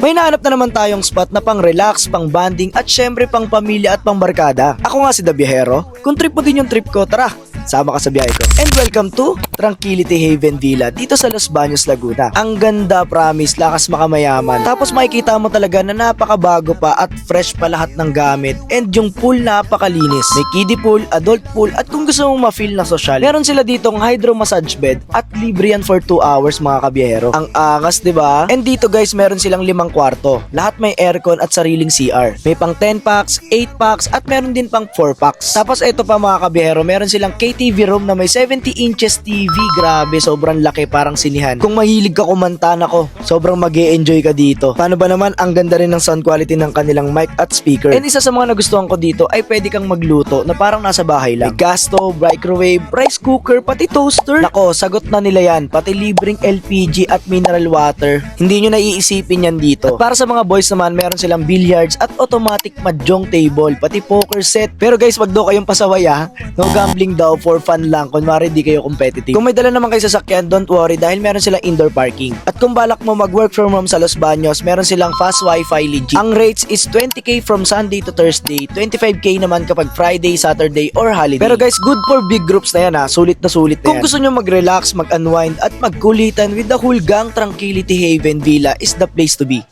May nahanap na naman tayong spot na pang relax, pang banding at syempre pang pamilya at pang barkada. Ako nga si The Viajero. Kung trip mo din yung trip ko, tara! Sama ka sa biyahe ko. And welcome to Tranquility Haven Villa dito sa Los Baños, Laguna. Ang ganda, promise, lakas makamayaman. Tapos makikita mo talaga na napakabago pa at fresh pa lahat ng gamit. And yung pool napakalinis. May kiddie pool, adult pool at kung gusto mong ma-feel na social, meron sila ditong hydro massage bed at libre yan for 2 hours mga kabiyahero. Ang angas, diba? And dito guys, meron silang 5 kwarto. Lahat may aircon at sariling CR. May pang 10 packs, 8 packs at meron din pang 4 packs. Tapos ito pa mga kabiyahero, meron silang TV room na may 70 inches TV. Grabe, sobrang laki, parang sinihan. Kung mahilig ka kumanta, nako, sobrang mag-e-enjoy ka dito. Paano ba naman, ang ganda rin ng sound quality ng kanilang mic at speaker. And isa sa mga nagustuhan ko dito ay pwede kang magluto na parang nasa bahay lang. May gas stove, microwave, rice cooker, pati toaster. Nako, sagot na nila yan. Pati libreng LPG at mineral water. Hindi nyo naiisipin yan dito. At para sa mga boys naman, meron silang billiards at automatic mahjong table, pati poker set. Pero guys, wag daw kayong pasaway ha. No gambling daw, for fun lang, kunwari di kayo competitive. Kung may dala naman kayo sa sakyan, don't worry dahil meron silang indoor parking. At kung balak mo mag-work from home sa Los Baños, meron silang fast wifi legit. Ang rates is 20k from Sunday to Thursday, 25k naman kapag Friday, Saturday, or holiday. Pero guys, good for big groups na yan ha, sulit na sulit na yan. Kung gusto nyo mag-relax, mag-unwind, at magkulitan with the whole gang, Tranquility Haven Villa is the place to be.